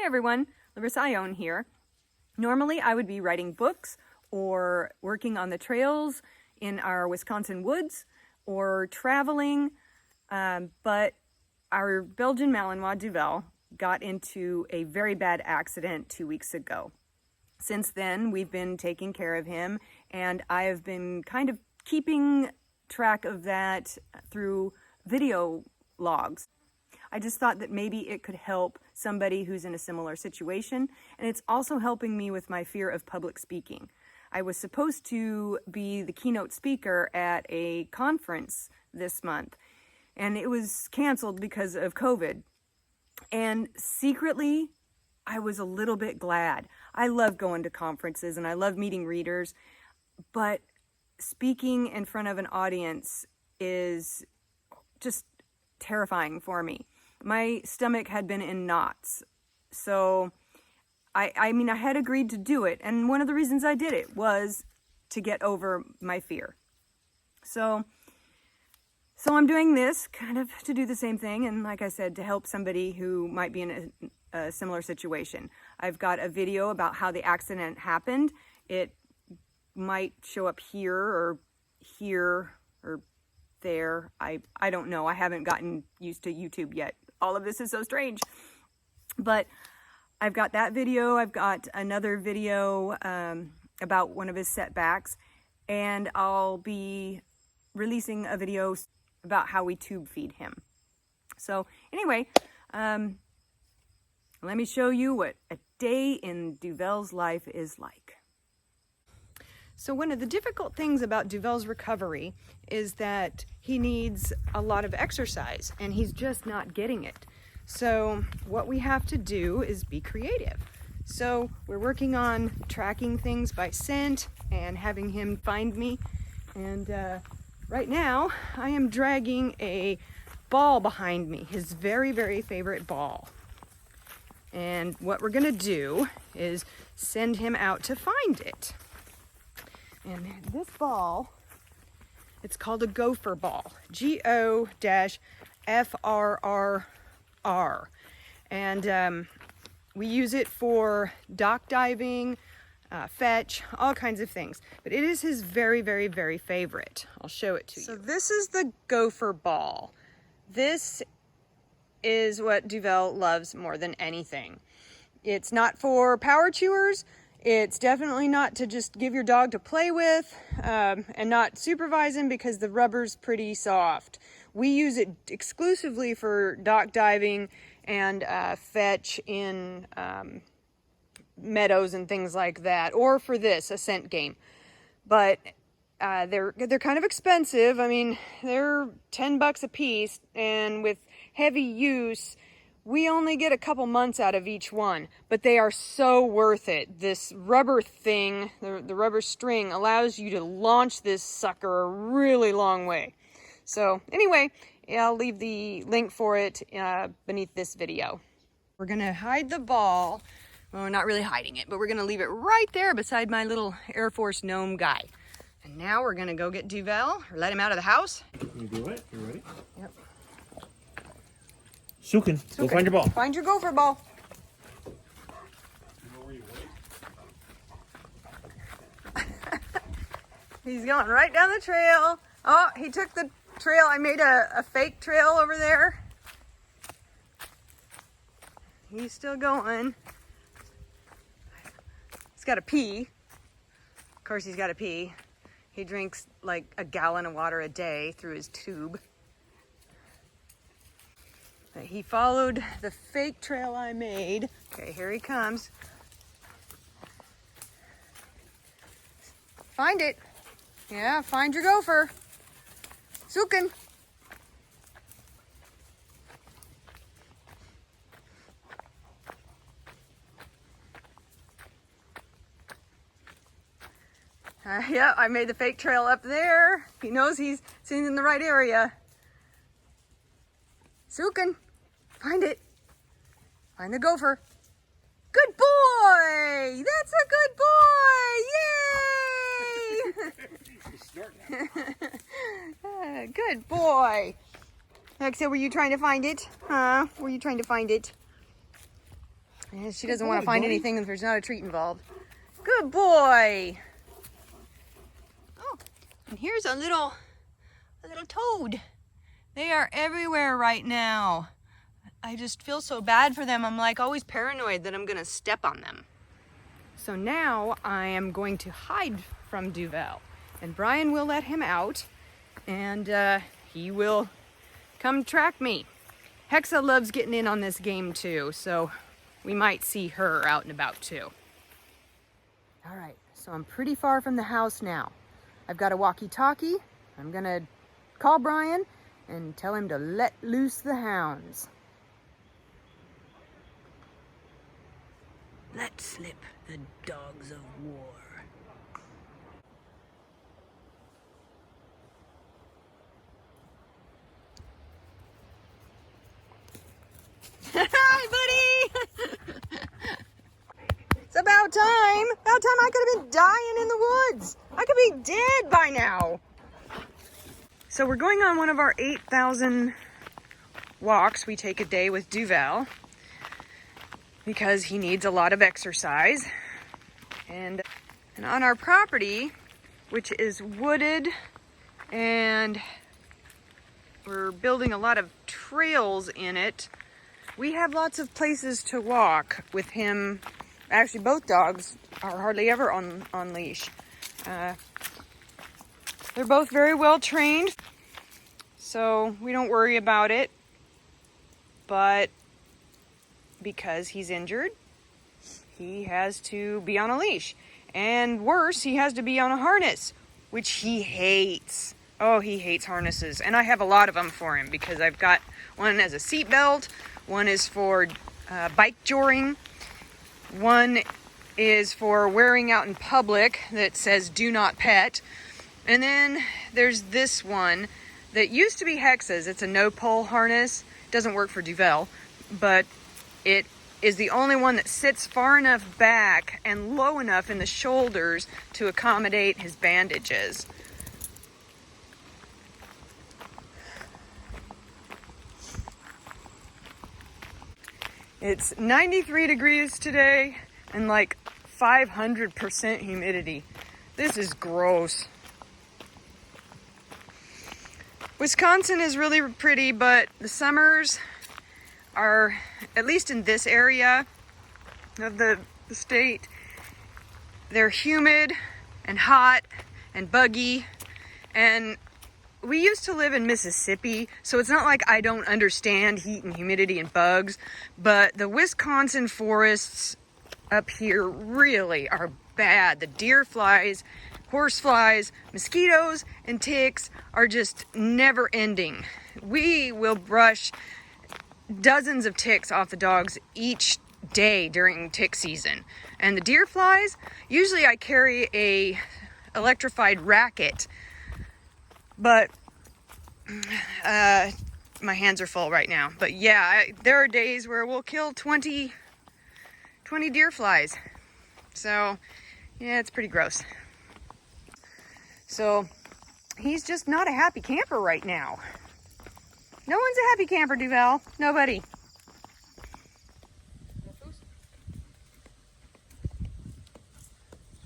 Hey everyone, Larissa Ione here. Normally I would be writing books or working on the trails in our Wisconsin woods or traveling, but our Belgian Malinois Duvel got into a very bad accident 2 weeks ago. Since then, we've been taking care of him, and I have been kind of keeping track of that through video logs. I just thought that maybe it could help somebody who's in a similar situation, and it's also helping me with my fear of public speaking. I was supposed to be the keynote speaker at a conference this month, and it was canceled because of COVID. And secretly, I was a little bit glad. I love going to conferences and I love meeting readers, but speaking in front of an audience is just terrifying for me. My stomach had been in knots. So I mean, I had agreed to do it. And one of the reasons I did it was to get over my fear. So I'm doing this kind of to do the same thing. And like I said, to help somebody who might be in a similar situation. I've got a video about how the accident happened. It might show up here or there. I don't know. I haven't gotten used to YouTube yet. All of this is so strange. But I've got that video. I've got another video about one of his setbacks. And I'll be releasing a video about how we tube feed him. So anyway, let me show you what a day in Duvel's life is like. So one of the difficult things about Duvel's recovery is that he needs a lot of exercise and he's just not getting it. So what we have to do is be creative. So we're working on tracking things by scent and having him find me. And right now I am dragging a ball behind me, his very, very favorite ball. And what we're gonna do is send him out to find it. And this ball, it's called a gopher ball, G-O-F-R-R-R. And we use it for dock diving, fetch, all kinds of things. But it is his very, very, very favorite. I'll show it to you. So this is the gopher ball. This is what Duvel loves more than anything. It's not for power chewers. It's definitely not to just give your dog to play with and not supervise him because the rubber's pretty soft. We use it exclusively for dock diving and fetch in meadows and things like that, or for this, a scent game. But they're kind of expensive. I mean, they're $10 a piece, and with heavy use, we only get a couple months out of each one, but they are so worth it. This rubber thing, the rubber string, allows you to launch this sucker a really long way. So anyway, I'll leave the link for it beneath this video. We're gonna hide the ball. Well, we're not really hiding it, but we're gonna leave it right there beside my little Air Force gnome guy. And now we're gonna go get Duvel, or let him out of the house. You do it? You ready? Yep. Sukin, go find your ball. Find your gopher ball. You know where you went? He's going right down the trail. Oh, he took the trail. I made a fake trail over there. He's still going. He's got to pee. Of course he's got to pee. He drinks like a gallon of water a day through his tube. But he followed the fake trail I made. Okay, here he comes. Find it. Yeah, find your gopher. Sukin. Yeah, I made the fake trail up there. He knows he's in the right area. Sukin, find it. Find the gopher. Good boy! That's a good boy! Yay! Good boy. Alexa, were you trying to find it? Huh? Were you trying to find it? And she doesn't want to find anything if there's not a treat involved. Good boy. Oh, and here's a little toad. They are everywhere right now. I just feel so bad for them. I'm like always paranoid that I'm gonna step on them. So now I am going to hide from Duvel, and Brian will let him out, and he will come track me. Hexa loves getting in on this game too, so we might see her out and about too. All right, so I'm pretty far from the house now. I've got a walkie-talkie. I'm gonna call Brian and tell him to let loose the hounds. Let slip the dogs of war. Hi, buddy! It's about time. About time I could have been dying in the woods. I could be dead by now. So we're going on one of our 8,000 walks we take a day with Duvel because he needs a lot of exercise. And on our property, which is wooded, and we're building a lot of trails in it, we have lots of places to walk with him. Actually, both dogs are hardly ever on leash. They're both very well trained, so we don't worry about it. But because he's injured, he has to be on a leash. And worse, he has to be on a harness, which he hates. Oh, he hates harnesses. And I have a lot of them for him because I've got one as a seat belt, one is for bike joring, one is for wearing out in public that says do not pet. And then there's this one that used to be Hexa's. It's a no-pole harness. It doesn't work for Duvel, but it is the only one that sits far enough back and low enough in the shoulders to accommodate his bandages. It's 93 degrees today and like 500% humidity. This is gross. Wisconsin is really pretty, but the summers are, at least in this area of the state, they're humid and hot and buggy. And we used to live in Mississippi, so it's not like I don't understand heat and humidity and bugs, but the Wisconsin forests up here really are bad. The deer flies, horse flies, mosquitoes, and ticks are just never ending. We will brush dozens of ticks off the dogs each day during tick season. And the deer flies, usually I carry a electrified racket, but my hands are full right now. But yeah, there are days where we'll kill 20 deer flies. So yeah, it's pretty gross. So he's just not a happy camper right now. No one's a happy camper, Duvel. Nobody.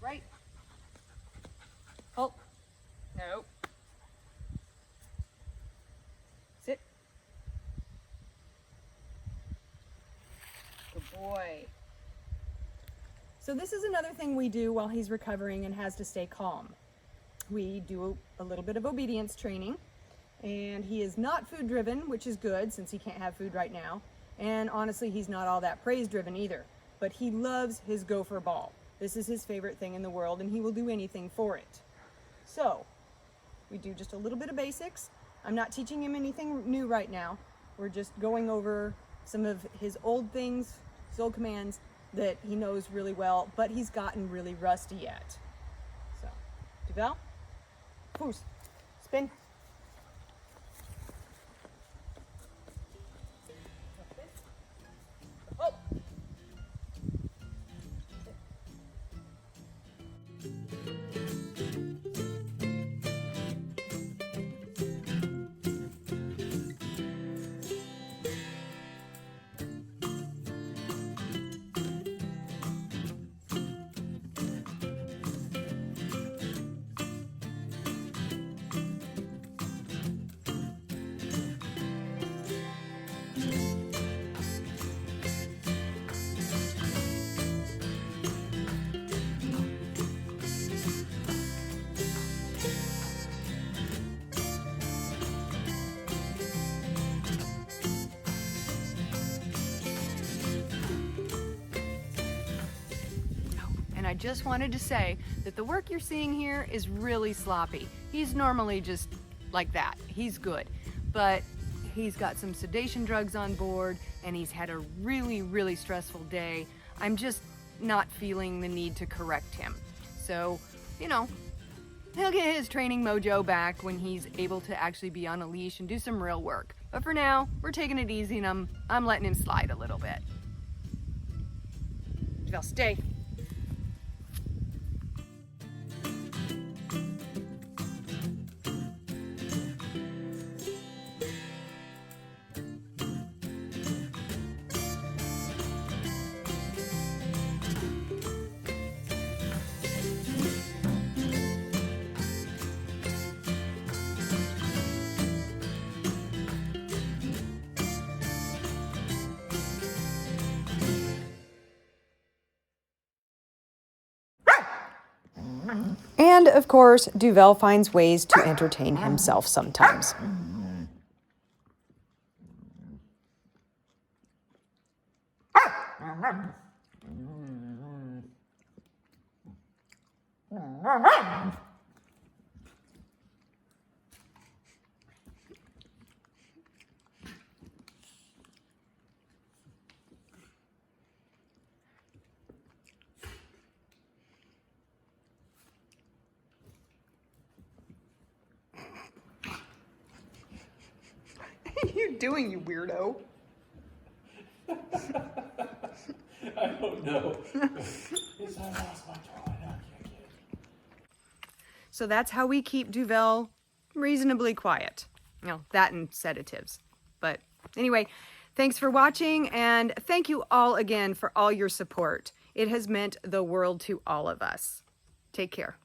Right. Oh. No. Sit. Good boy. So this is another thing we do while he's recovering and has to stay calm. We do a little bit of obedience training, and he is not food driven, which is good since he can't have food right now. And honestly, he's not all that praise driven either, but he loves his gopher ball. This is his favorite thing in the world, and he will do anything for it. So we do just a little bit of basics. I'm not teaching him anything new right now. We're just going over some of his old things, his old commands that he knows really well, but he's gotten really rusty at. So, Duvel, poos, spin. Oh. I just wanted to say that the work you're seeing here is really sloppy. He's normally just like that. He's good. But he's got some sedation drugs on board, and he's had a really, really stressful day. I'm just not feeling the need to correct him. So, you know, he'll get his training mojo back when he's able to actually be on a leash and do some real work. But for now, we're taking it easy, and I'm letting him slide a little bit. Duvel, stay. And of course, Duvel finds ways to entertain himself sometimes. What are you doing, you weirdo? I don't know. It's I lost my toy. So that's how we keep Duvel reasonably quiet. You know, that and sedatives. But anyway, thanks for watching, and thank you all again for all your support. It has meant the world to all of us. Take care.